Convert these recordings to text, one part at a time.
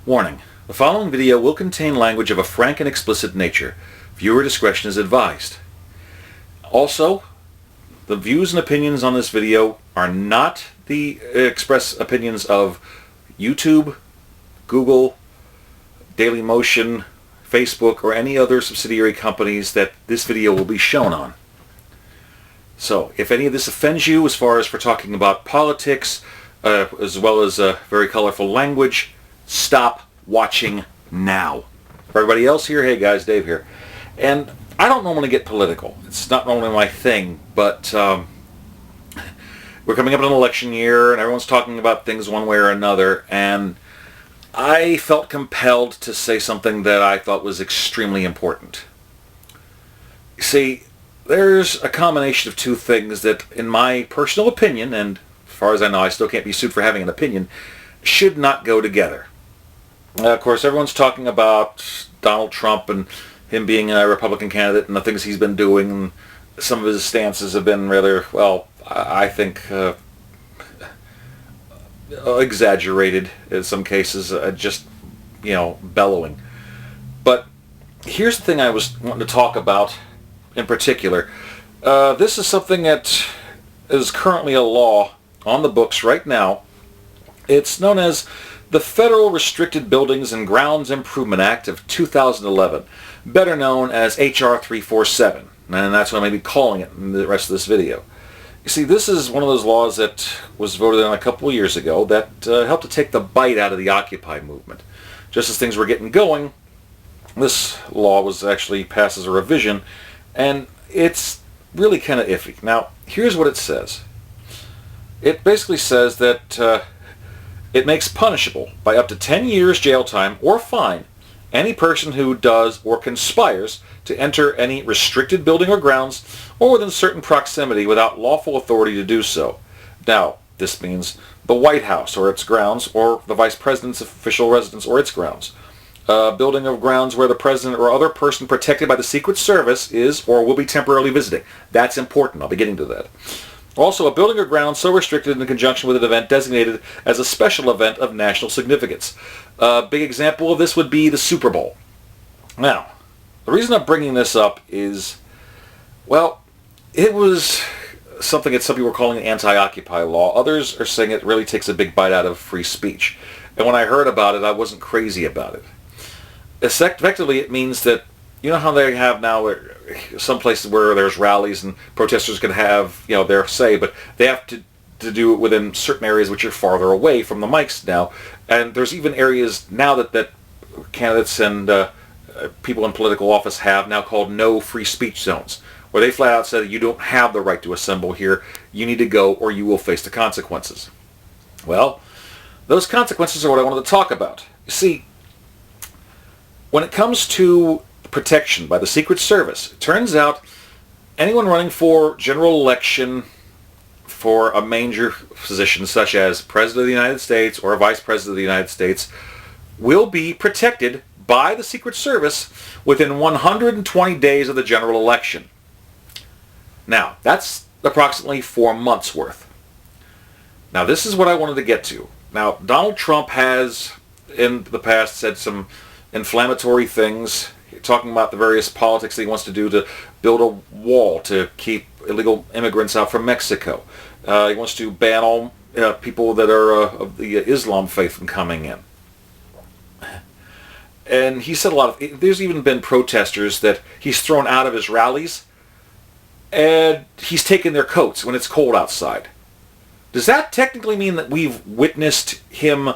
Warning: the following video will contain language of a frank and explicit nature. Viewer discretion is advised. Also, the views and opinions on this video are not the express opinions of YouTube, Google, Dailymotion, Facebook, or any other subsidiary companies that this video will be shown on. So, if any of this offends you as far as for talking about politics, as well as very colorful language, stop watching now. For everybody else here, hey guys, Dave here. And I don't normally get political. It's not normally my thing, but we're coming up in an election year and everyone's talking about things one way or another, and I felt compelled to say something that I thought was extremely important. You see, there's a combination of two things that, in my personal opinion, and as far as I know I still can't be sued for having an opinion, should not go together. Of course, everyone's talking about Donald Trump and him being a Republican candidate and the things he's been doing, and some of his stances have been rather, well, I think exaggerated in some cases, just, bellowing. But here's the thing I was wanting to talk about in particular. This is something that is currently a law on the books right now. It's known as the Federal Restricted Buildings and Grounds Improvement Act of 2011, better known as H.R. 347, and that's what I'm going to be calling it in the rest of this video. You see, this is one of those laws that was voted on a couple of years ago that helped to take the bite out of the Occupy movement. Just as things were getting going, this law was actually passed as a revision, and it's really kind of iffy. Now, here's what it says. It basically says that it makes punishable by up to 10 years jail time or fine any person who does or conspires to enter any restricted building or grounds or within certain proximity without lawful authority to do so. Now, this means the White House or its grounds, or the Vice President's official residence or its grounds. Building of grounds where the President or other person protected by the Secret Service is or will be temporarily visiting. That's important. I'll be getting to that. Also, a building or ground so restricted in conjunction with an event designated as a special event of national significance. A big example of this would be the Super Bowl. Now, the reason I'm bringing this up is, well, it was something that some people were calling an anti-Occupy law. Others are saying it really takes a big bite out of free speech. And when I heard about it, I wasn't crazy about it. Effectively, it means that, you know how they have now some places where there's rallies and protesters can have, their say, but they have to do it within certain areas which are farther away from the mics now. And there's even areas now that candidates and people in political office have now called no free speech zones, where they flat out said you don't have the right to assemble here, you need to go or you will face the consequences. Well, those consequences are what I wanted to talk about. You see, when it comes to protection by the Secret Service, it turns out anyone running for general election for a major position such as President of the United States or Vice President of the United States will be protected by the Secret Service within 120 days of the general election. Now, that's approximately 4 months worth. Now, this is what I wanted to get to. Now, Donald Trump has in the past said some inflammatory things, talking about the various politics that he wants to do to build a wall to keep illegal immigrants out from Mexico. He wants to ban all people that are of the Islam faith from coming in. And he said there's even been protesters that he's thrown out of his rallies, and he's taken their coats when it's cold outside. Does that technically mean that we've witnessed him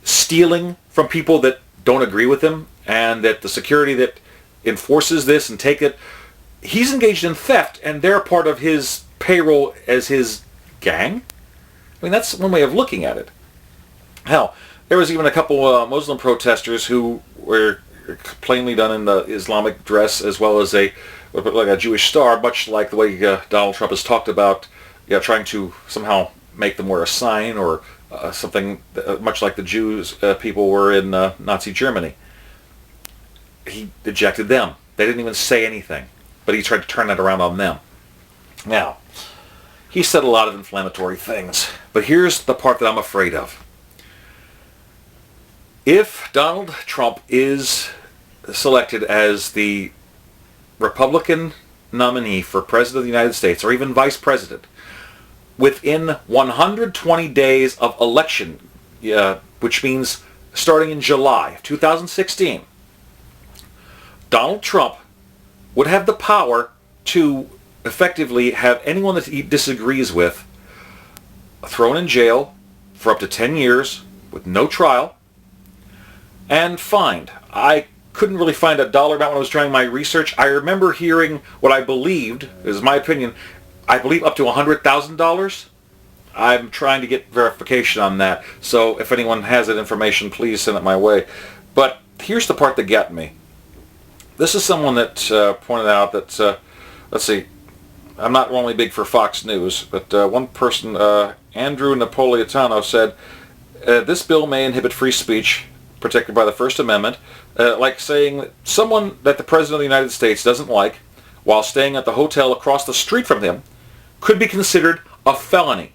stealing from people that don't agree with him, and that the security that enforces this and take it, he's engaged in theft and they're part of his payroll as his gang? I mean, that's one way of looking at it. Hell, there was even a couple Muslim protesters who were plainly done in the Islamic dress as well as like a Jewish star, much like the way Donald Trump has talked about trying to somehow make them wear a sign or something much like the Jews people were in Nazi Germany. He ejected them. They didn't even say anything, but he tried to turn that around on them. Now, he said a lot of inflammatory things, but here's the part that I'm afraid of. If Donald Trump is selected as the Republican nominee for President of the United States, or even Vice President, within 120 days of election, which means starting in July of 2016, Donald Trump would have the power to effectively have anyone that he disagrees with thrown in jail for up to 10 years with no trial and fined. I couldn't really find a dollar amount when I was trying my research. I remember hearing what I believed, is my opinion, I believe up to $100,000. I'm trying to get verification on that, so if anyone has that information, please send it my way. But here's the part that got me. This is someone that pointed out that, let's see, I'm not only big for Fox News, but one person, Andrew Napolitano, said, this bill may inhibit free speech protected by the First Amendment, like saying that someone that the President of the United States doesn't like, while staying at the hotel across the street from him, could be considered a felony.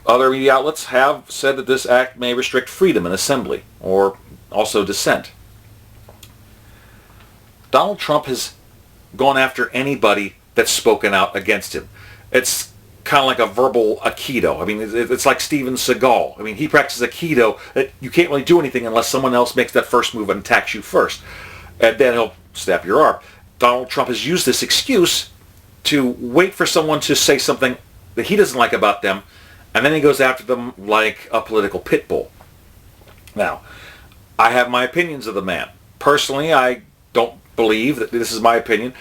Other media outlets have said that this act may restrict freedom in assembly, or also dissent. Donald Trump has gone after anybody that's spoken out against him. It's kind of like a verbal aikido. I mean, it's like Steven Seagal. I mean, he practices aikido that you can't really do anything unless someone else makes that first move and attacks you first. And then he'll snap your arm. Donald Trump has used this excuse to wait for someone to say something that he doesn't like about them, and then he goes after them like a political pit bull. Now, I have my opinions of the man. Personally, I don't believe that, this is my opinion,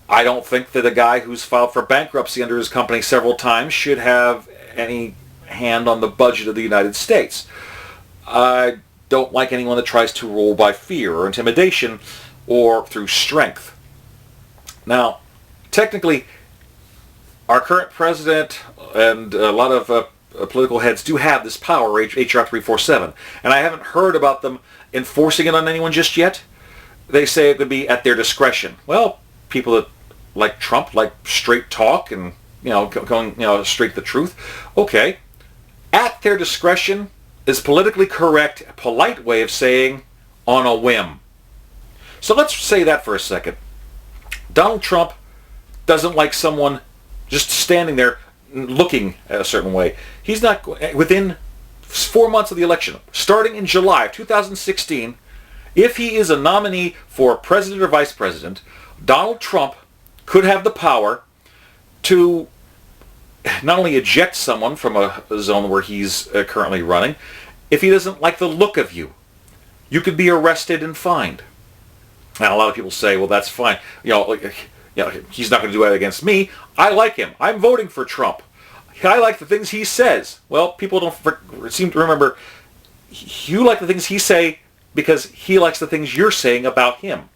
I don't think that a guy who's filed for bankruptcy under his company several times should have any hand on the budget of the United States. I don't like anyone that tries to rule by fear or intimidation or through strength. Now, technically, our current president and a lot of political heads do have this power, H.R. 347, and I haven't heard about them enforcing it on anyone just yet. They say it would be at their discretion. Well, people that like Trump like straight talk and going straight the truth. Okay, at their discretion is politically correct, polite way of saying on a whim. So let's say that for a second. Donald Trump doesn't like someone just standing there looking a certain way. He's not, within 4 months of the election, starting in July of 2016, if he is a nominee for president or vice president, Donald Trump could have the power to not only eject someone from a zone where he's currently running, if he doesn't like the look of you, you could be arrested and fined. Now, a lot of people say, well, that's fine. He's not going to do that against me. I like him. I'm voting for Trump. I like the things he says. Well, people don't seem to remember, you like the things he say because he likes the things you're saying about him.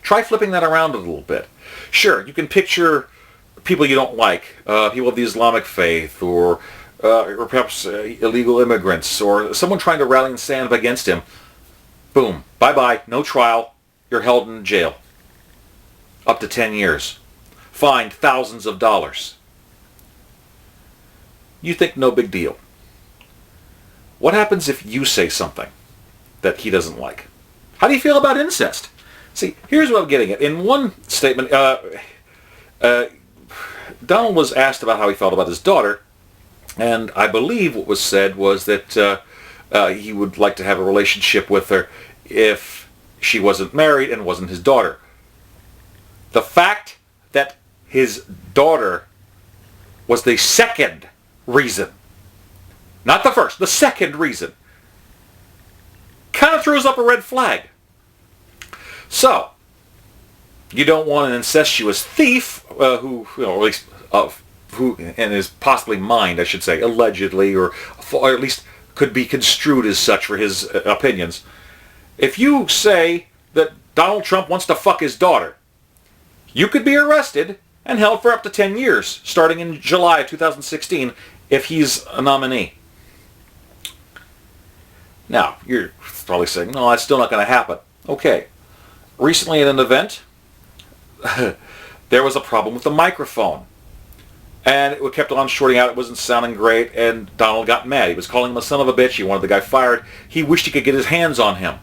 Try flipping that around a little bit. Sure, you can picture people you don't like, people of the Islamic faith, or perhaps illegal immigrants, or someone trying to rally and stand up against him. Boom. Bye-bye. No trial. You're held in jail. Up to 10 years. Fined thousands of dollars. You think no big deal. What happens if you say something that he doesn't like? How do you feel about incest? See, here's what I'm getting at. In one statement, Donald was asked about how he felt about his daughter, and I believe what was said was that he would like to have a relationship with her if she wasn't married and wasn't his daughter. The fact that his daughter was the second reason, not the first, the second reason, kind of throws up a red flag. So, you don't want an incestuous thief who and is possibly mined, I should say, allegedly, or at least could be construed as such for his opinions. If you say that Donald Trump wants to fuck his daughter, you could be arrested and held for up to 10 years, starting in July of 2016, if he's a nominee. Now, you're probably saying, no, that's still not going to happen. Okay. Recently at an event, there was a problem with the microphone. And it kept on shorting out. It wasn't sounding great, and Donald got mad. He was calling him a son of a bitch. He wanted the guy fired. He wished he could get his hands on him.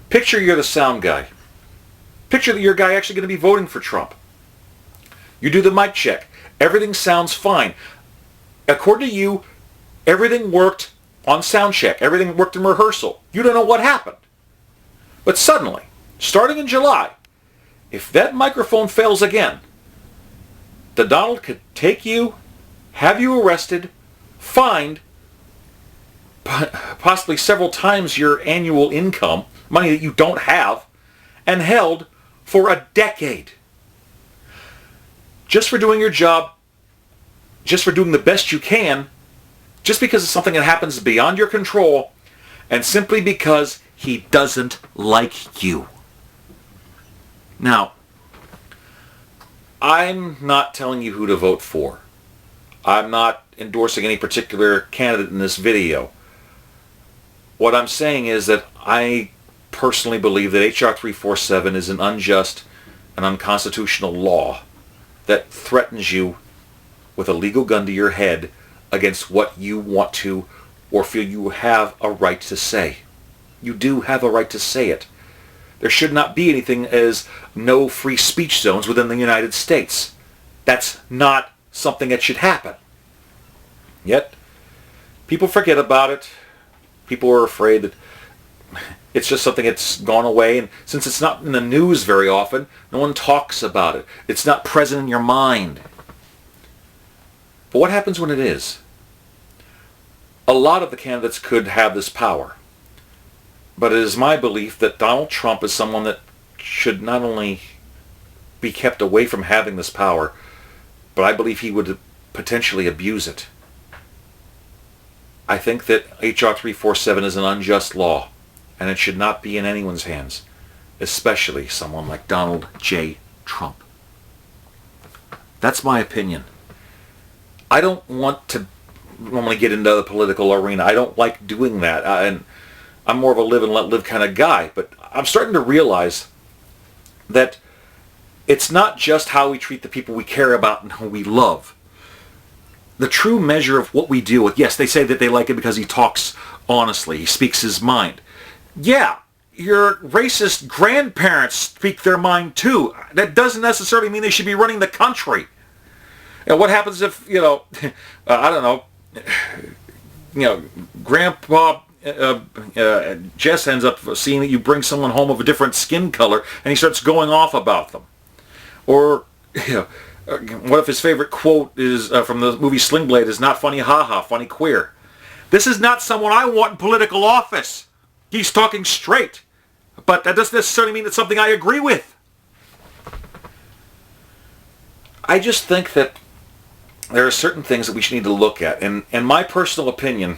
Picture you're the sound guy. Picture that your guy actually going to be voting for Trump. You do the mic check. Everything sounds fine. According to you, everything worked on sound check. Everything worked in rehearsal. You don't know what happened. But suddenly, starting in July, if that microphone fails again, the Donald could take you, have you arrested, fined, possibly several times your annual income, money that you don't have, and held for a decade. Just for doing your job, just for doing the best you can, just because it's something that happens beyond your control, and simply because he doesn't like you. Now, I'm not telling you who to vote for. I'm not endorsing any particular candidate in this video. What I'm saying is that I personally believe that H.R. 347 is an unjust and unconstitutional law that threatens you with a legal gun to your head against what you want to or feel you have a right to say. You do have a right to say it. There should not be anything as no free speech zones within the United States. That's not something that should happen. Yet, people forget about it. People are afraid that it's just something that's gone away. And since it's not in the news very often, no one talks about it. It's not present in your mind. But what happens when it is? A lot of the candidates could have this power. But it is my belief that Donald Trump is someone that should not only be kept away from having this power, but I believe he would potentially abuse it. I think that H.R. 347 is an unjust law, and it should not be in anyone's hands, especially someone like Donald J. Trump. That's my opinion. I don't want to normally get into the political arena. I don't like doing that, and I'm more of a live and let live kind of guy, but I'm starting to realize that it's not just how we treat the people we care about and who we love. The true measure of what we deal with, yes, they say that they like it because he talks honestly, he speaks his mind. Yeah, your racist grandparents speak their mind too. That doesn't necessarily mean they should be running the country. And what happens if, I don't know, Grandpa Jess ends up seeing that you bring someone home of a different skin color and he starts going off about them. Or, what if his favorite quote is from the movie Sling Blade is not funny haha, funny queer. This is not someone I want in political office. He's talking straight. But that doesn't necessarily mean it's something I agree with. I just think that there are certain things that we should need to look at. And in my personal opinion,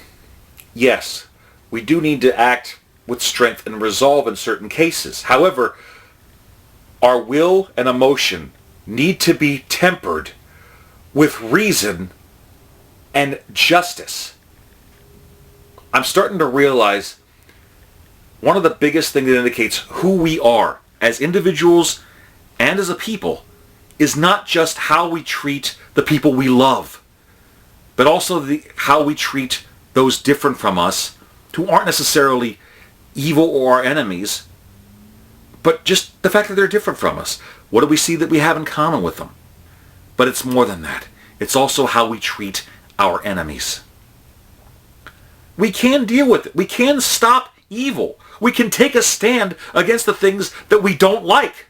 yes, we do need to act with strength and resolve in certain cases. However, our will and emotion need to be tempered with reason and justice. I'm starting to realize one of the biggest things that indicates who we are as individuals and as a people is not just how we treat the people we love, but also how we treat those different from us who aren't necessarily evil or our enemies, but just the fact that they're different from us. What do we see that we have in common with them? But it's more than that. It's also how we treat our enemies. We can deal with it. We can stop evil. We can take a stand against the things that we don't like.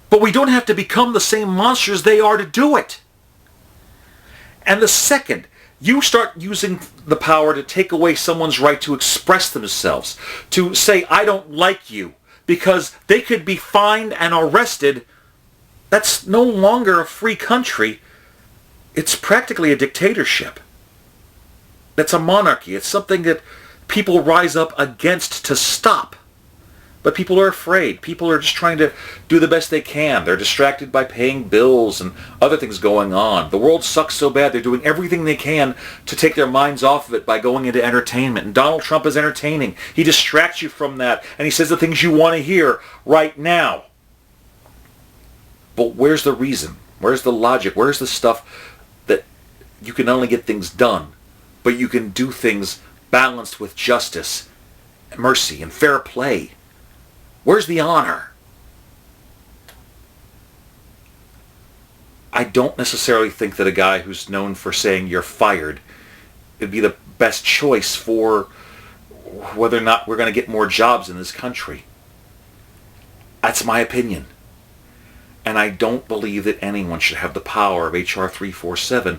But we don't have to become the same monsters they are to do it. And the second you start using the power to take away someone's right to express themselves, to say, I don't like you, because they could be fined and arrested, that's no longer a free country. It's practically a dictatorship. That's a monarchy. It's something that people rise up against to stop. But people are afraid. People are just trying to do the best they can. They're distracted by paying bills and other things going on. The world sucks so bad, they're doing everything they can to take their minds off of it by going into entertainment. And Donald Trump is entertaining. He distracts you from that, and he says the things you want to hear right now. But where's the reason? Where's the logic? Where's the stuff that you can only get things done, but you can do things balanced with justice, mercy, and fair play? Where's the honor? I don't necessarily think that a guy who's known for saying you're fired would be the best choice for whether or not we're going to get more jobs in this country. That's my opinion. And I don't believe that anyone should have the power of H.R. 347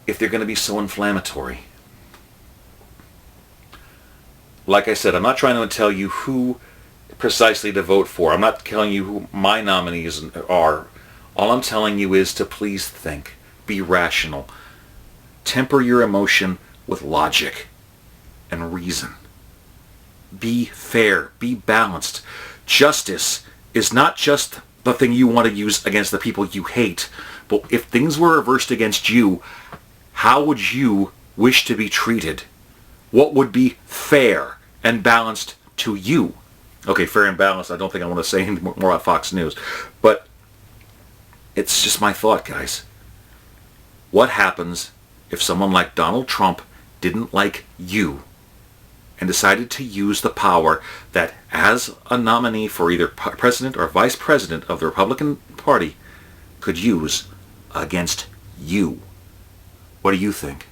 if they're going to be so inflammatory. Like I said, I'm not trying to tell you who precisely to vote for. I'm not telling you who my nominees are. All I'm telling you is to please think. Be rational. Temper your emotion with logic and reason. Be fair. Be balanced. Justice is not just the thing you want to use against the people you hate, but if things were reversed against you, how would you wish to be treated? What would be fair and balanced to you? Okay, fair and balanced, I don't think I want to say any more about Fox News, but it's just my thought, guys. What happens if someone like Donald Trump didn't like you and decided to use the power that, as a nominee for either president or vice president of the Republican Party, could use against you? What do you think?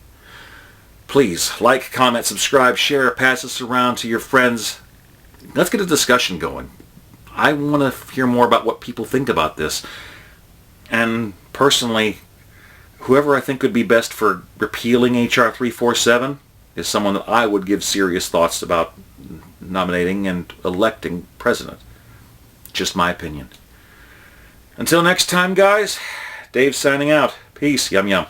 Please like, comment, subscribe, share, pass this around to your friends. Let's get a discussion going. I want to hear more about what people think about this. And personally, whoever I think would be best for repealing H.R. 347 is someone that I would give serious thoughts about nominating and electing president. Just my opinion. Until next time, guys, Dave signing out. Peace. Yum yum.